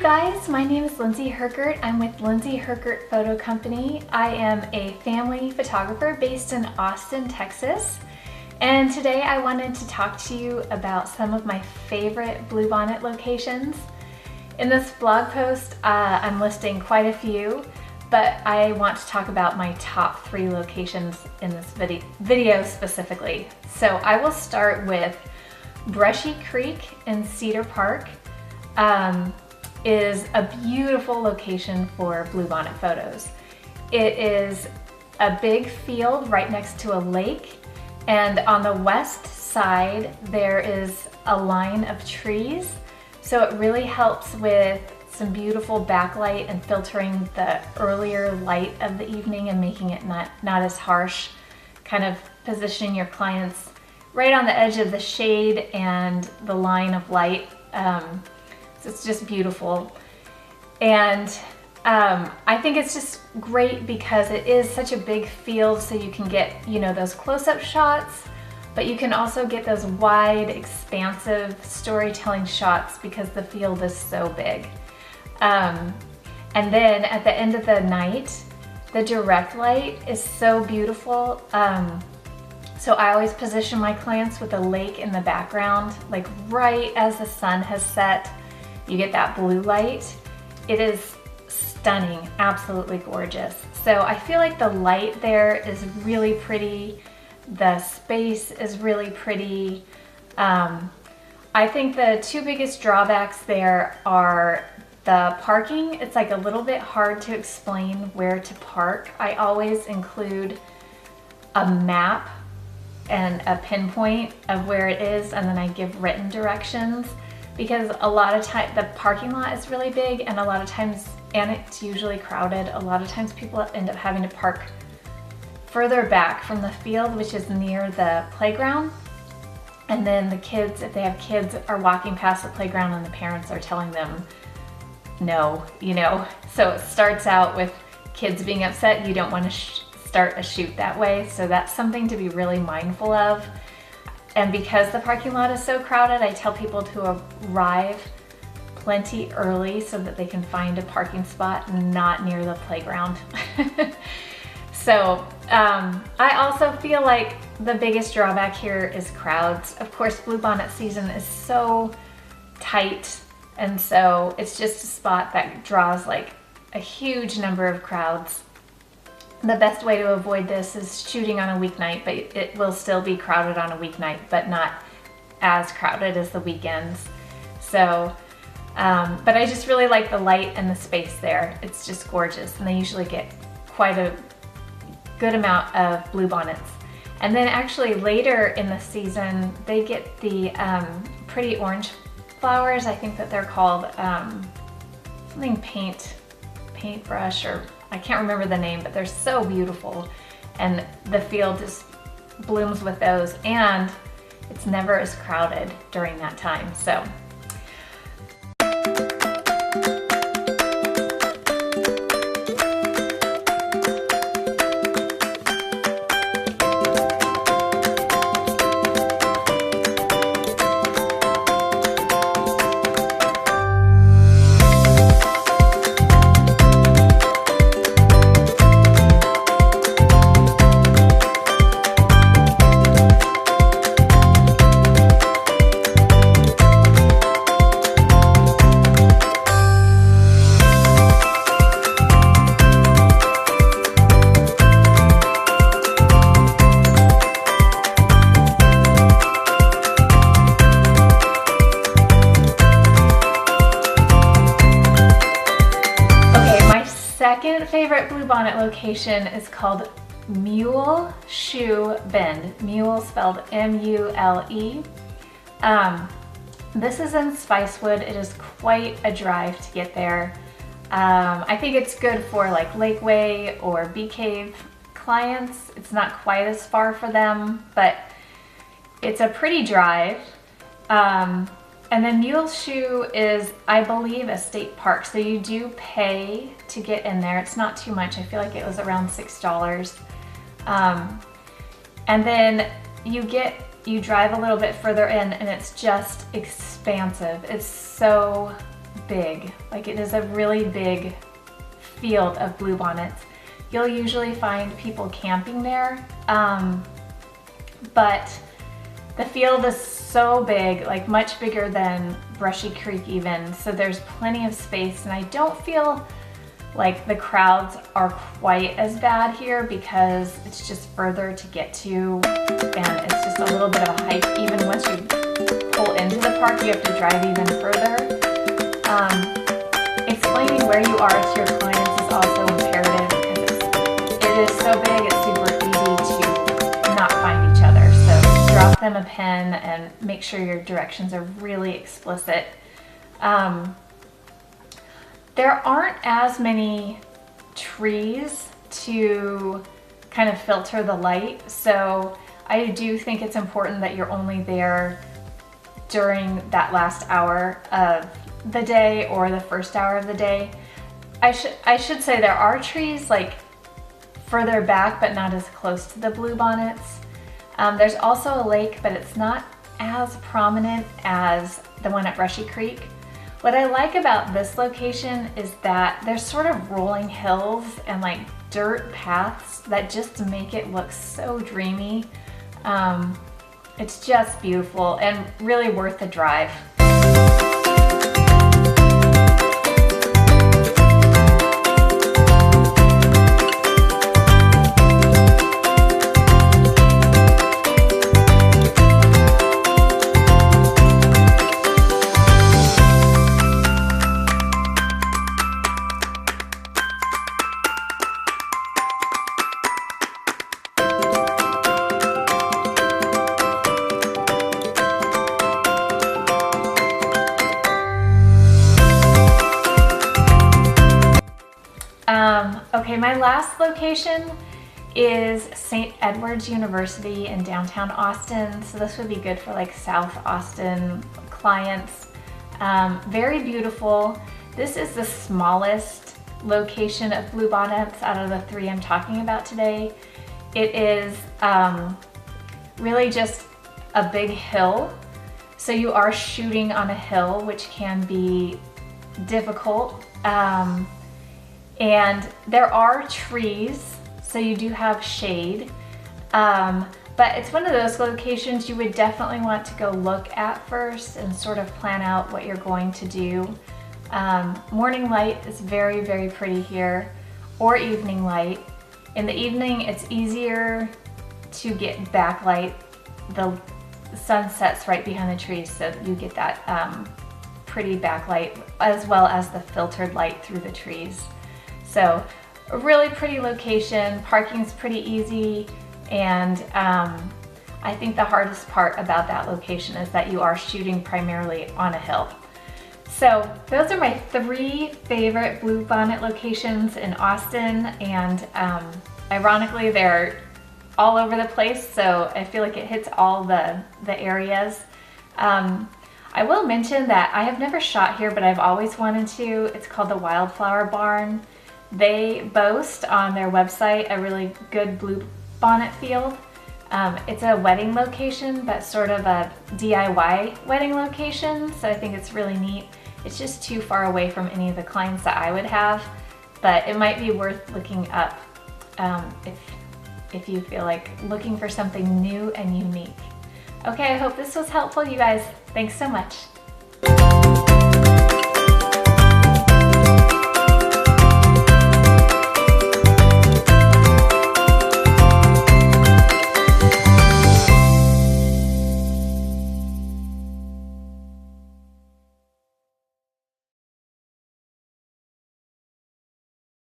Guys, my name is Lindsay Herkert. I'm with Lindsay Herkert Photo Company. I am a family photographer based in Austin, Texas. And today I wanted to talk to you about some of my favorite Bluebonnet locations. In this blog post, I'm listing quite a few, but I want to talk about my top 3 locations in this video specifically. So I will start with Brushy Creek in Cedar Park. Is a beautiful location for Bluebonnet photos. It is a big field right next to a lake, and on the west side there is a line of trees, so it really helps with some beautiful backlight and filtering the earlier light of the evening and making it not as harsh, kind of positioning your clients right on the edge of the shade and the line of light. So it's just beautiful. And I think it's just great because it is such a big field, so you can get, those close-up shots, but you can also get those wide, expansive storytelling shots because the field is so big. And then at the end of the night, the direct light is so beautiful. So I always position my clients with a lake in the background, like right as the sun has set. You get that blue light. It is stunning, absolutely gorgeous. So I feel like the light there is really pretty. The space is really pretty. I think the 2 biggest drawbacks there are the parking. It's like a little bit hard to explain where to park. I always include a map and a pinpoint of where it is, and then I give written directions. Because a lot of time the parking lot is really big, and a lot of times, and it's usually crowded, a lot of times people end up having to park further back from the field, which is near the playground. And then the kids, if they have kids, are walking past the playground and the parents are telling them no, So it starts out with kids being upset. You don't want to start a shoot that way. So that's something to be really mindful of. And because the parking lot is so crowded, I tell people to arrive plenty early so that they can find a parking spot not near the playground. So I also feel like the biggest drawback here is crowds. Of course, Bluebonnet season is so tight, and so it's just a spot that draws like a huge number of crowds. The best way to avoid this is shooting on a weeknight, but it will still be crowded on a weeknight, but not as crowded as the weekends. So, but I just really like the light and the space there. It's just gorgeous, and they usually get quite a good amount of bluebonnets. And then actually later in the season, they get the pretty orange flowers. I think that they're called something paintbrush, or I can't remember the name, but they're so beautiful, and the field just blooms with those, and it's never as crowded during that time. So second favorite Bluebonnet location is called Muleshoe Bend. Mule spelled M-U-L-E. This is in Spicewood. It is quite a drive to get there. I think it's good for like Lakeway or Bee Cave clients. It's not quite as far for them, but it's a pretty drive. And then Muleshoe is, I believe, a state park, so you do pay to get in there. It's not too much. I feel like it was around $6. And then you drive a little bit further in, and it's just expansive. It's so big. Like, it is a really big field of bluebonnets. You'll usually find people camping there, but the field is so big, like much bigger than Brushy Creek even, so there's plenty of space, and I don't feel like the crowds are quite as bad here because it's just further to get to, and it's just a little bit of a hike. Even once you pull into the park, you have to drive even further. Explaining where you are to your clients is also imperative because it is so big, it's super easy to not find each other. So drop them a pen and make sure your directions are really explicit. There aren't as many trees to kind of filter the light, so I do think it's important that you're only there during that last hour of the day or the first hour of the day. I should say there are trees like further back, but not as close to the bluebonnets. There's also a lake, but it's not as prominent as the one at Brushy Creek. What I like about this location is that there's sort of rolling hills and like dirt paths that just make it look so dreamy. It's just beautiful and really worth the drive. Okay, my last location is St. Edward's University in downtown Austin. So this would be good for like South Austin clients. Very beautiful. This is the smallest location of bluebonnets out of the three I'm talking about today. It is really just a big hill. So you are shooting on a hill, which can be difficult. And there are trees, so you do have shade, but it's one of those locations you would definitely want to go look at first and sort of plan out what you're going to do. Morning light is very, very pretty here, or evening light. In the evening, it's easier to get backlight. The sun sets right behind the trees, so you get that pretty backlight, as well as the filtered light through the trees. So a really pretty location, parking's pretty easy, and I think the hardest part about that location is that you are shooting primarily on a hill. So those are my three favorite bluebonnet locations in Austin, and ironically they're all over the place, so I feel like it hits all the areas. I will mention that I have never shot here, but I've always wanted to. It's called the Wildflower Barn. They boast on their website a really good bluebonnet field. It's a wedding location, but sort of a DIY wedding location, so I think it's really neat. It's just too far away from any of the clients that I would have, but it might be worth looking up if you feel like looking for something new and unique. Okay, I hope this was helpful, you guys. Thanks so much.